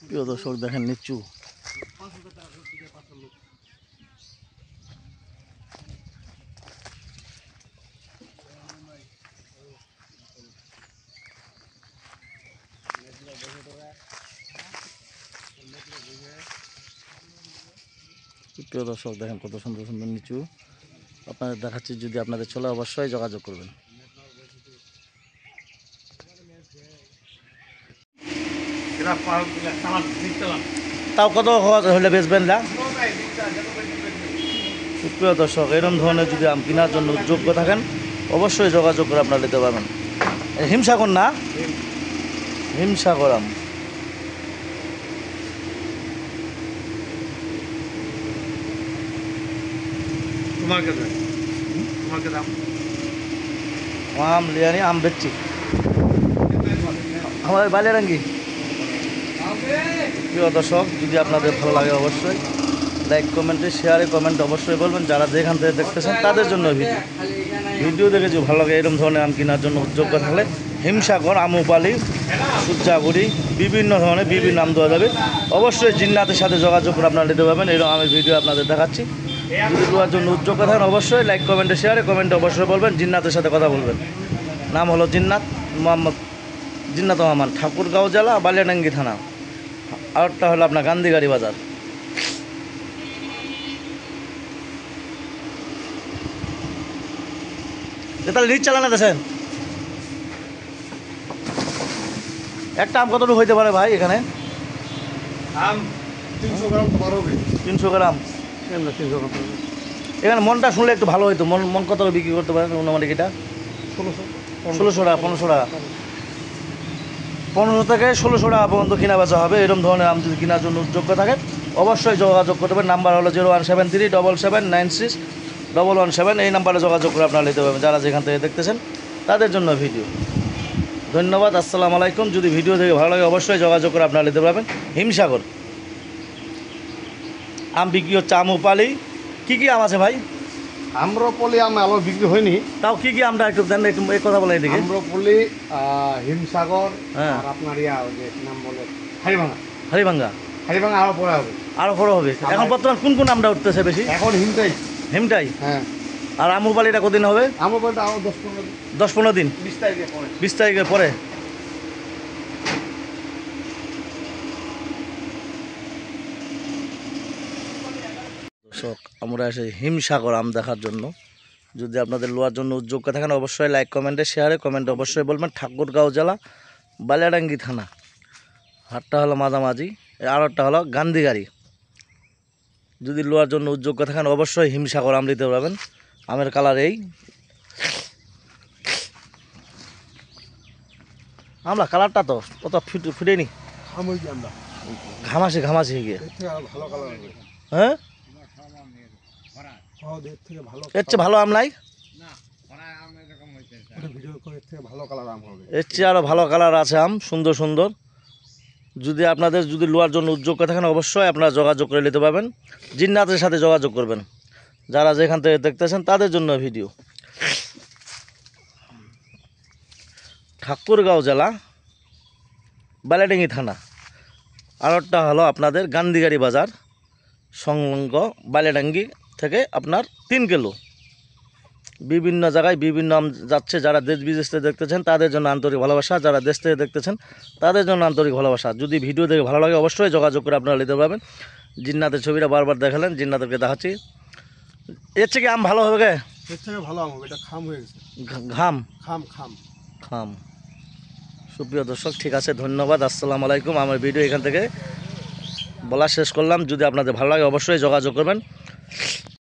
প্রিয় দর্শক দেখেন নিচু প্রিয় দর্শক দেখেন কত সুন্দর সুন্দর নিচু আপনাদের দেখাচ্ছি। যদি আপনাদের চলে অবশ্যই যোগাযোগ করবেন। তাও কত হলে বেচবেন না? প্রিয় দর্শক এরকম ধরনের যদি আম কেনার জন্য যোগ্য থাকেন অবশ্যই যোগাযোগ করে আপনারা নিতে পারবেন। হিমসাগর না, হিমসাগর আম। আম লিয়ানি আম বেচছি আমার বালিয়ারাঙ্গি। প্রিয় দর্শক যদি আপনাদের ভালো লাগে অবশ্যই লাইক কমেন্টে শেয়ারে কমেন্ট অবশ্যই বলবেন। যারা যেখান থেকে দেখতেছেন তাদের জন্য ভিডিও দেখে যদি ভালো লাগে এরকম ধরনের আম কেনার জন্য যোগ্য থাকলে হিমসাগর, আমুপালি, সূর্যাগুড়ি বিভিন্ন ধরনের বিভিন্ন আম দেওয়া যাবে। অবশ্যই জিন্নাতের সাথে যোগাযোগ করে আপনারা নিতে পারবেন। এরকম আমি ভিডিও আপনাদের দেখাচ্ছি। যদি দেওয়ার জন্য উদ্যোগ থাকেন অবশ্যই লাইক কমেন্টে শেয়ারে কমেন্টে অবশ্যই বলবেন। জিন্নাতের সাথে কথা বলবেন। নাম হলো জিন্নাত মোহাম্মদ জিন্নাত রহমান, ঠাকুরগাঁও জেলা, বালিয়াডাঙ্গি থানা। আরেকটা হলো আপনার গান্ধীগাড়ি বাজার। তাহলে রিচ চালানো দেন একটা আম কতটুকু হইতে পারে ভাই? এখানে আম 300 গ্রাম তো পারবে। 300 গ্রাম। 300 গ্রাম। এখানে মনটা শুনলে একটু ভালো হইতো। মন কত বিক্রি করতে পারেন অনুমানিক? এটা 1600 টাকা, 1500 টাকা, 1500 থেকে 1600 টাকা পর্যন্ত কিনা বেচা হবে। এরকম ধরনের আম যদি কেনার জন্য যোগ্য থাকে অবশ্যই যোগাযোগ করতে পারেন। নাম্বার হলো 01737796117। এই নাম্বারে যোগাযোগ করে আপনারা নিতে পারবেন যারা যেখান থেকে দেখতেছেন তাদের জন্য ভিডিও। ধন্যবাদ, আসসালামু আলাইকুম। যদি ভিডিও দেখে ভালো লাগে অবশ্যই যোগাযোগ করে আপনারা নিতে পারবেন। হিমসাগর আম বিক্রি হচ্ছে। আমুপালি কী কী আম আছে ভাই? আম্রপলি আম আলো বিক্রি হয়নি। তাও কী কী আমটা একটু দেন, একটু এই কথা বলে এদিকে। আম্রপলি, হিমসাগর, হ্যাঁ, আর আপনার ইয়া ওই যে নাম বলে হাড়িভাঙা। হাড়িভাঙ্গা। হাড়িভাঙা আরো পরে হবে, আরও বড় হবে। এখন বর্তমান কোন কোন আমটা উঠতেছে বেশি? এখন হিমটাই। হিমটাই। হ্যাঁ, আর আমুপালিটা কদিন হবে? আম্রপলিটা আরো 10-15 দিন। 10-15 দিন, 20 তারিখে পরে। 20 তারিখের পরে। দর্শক আমরা এসে হিমসাগর আম দেখার জন্য। যদি আপনাদের লোয়ার জন্য উদ্যোগ থাকেন অবশ্যই লাইক কমেন্টে শেয়ারে কমেন্টে অবশ্যই বলবেন। ঠাকুরগাঁও জেলা, বালিয়াডাঙ্গি থানা। হাটটা হলো মাঝামাঝি, আরেকটা হলো গান্ধীগাড়ি। যদি লোয়ার জন্য উদ্যোগ থাকেন অবশ্যই হিমসাগর আম নিতে পারবেন। আমের কালার এই আমরা কালারটা তো কত ফুটেনি, ঘামাসি ঘামাসি গিয়ে। ভালো কালার হবে। হ্যাঁ, এর থেকে ভালো, এর চেয়ে ভালো আম নাই। ভিডিও করে এর থেকে ভালো কালার আম হবে। এর চেয়ে আরও ভালো কালার আছে আম, সুন্দর সুন্দর। যদি আপনাদের যদি লোয়ার জন্য উদ্যোগ থাকেন অবশ্যই আপনারা যোগাযোগ করে নিতে পারবেন। জিন্নাতের সাথে যোগাযোগ করবেন যারা যেখান থেকে দেখতেছেন তাদের জন্য ভিডিও। ঠাকুরগাঁও জেলা, বালিয়াডাঙ্গি থানা। আরেকটা হলো আপনাদের গান্ধীগাড়ি বাজার সংলগ্ন, বালিয়াডাঙ্গি থেকে আপনার 3 কিলো। বিভিন্ন জায়গায় বিভিন্ন আম যাচ্ছে। যারা দেশ বিদেশ থেকে দেখতেছেন তাদের জন্য আন্তরিক ভালোবাসা, যারা দেশ থেকে দেখতেছেন তাদের জন্য আন্তরিক ভালোবাসা। যদি ভিডিও দেখে ভালো লাগে অবশ্যই যোগাযোগ করে আপনারা নিতে পারবেন। জিন্নাতের ছবিটা বারবার দেখালেন, জিন্নাতেরকে দেখাচ্ছি। এর থেকে আম ভালো হবে গে? এর থেকে ভালো আম হবে। এটা খাম হয়ে গেছে। ঘাম খাম খাম খাম। সুপ্রিয় দর্শক ঠিক আছে, ধন্যবাদ, আসসালামু আলাইকুম। আমার ভিডিও এখান থেকে বলা শেষ করলাম। যদি আপনাদের ভালো লাগে অবশ্যই যোগাযোগ করবেন।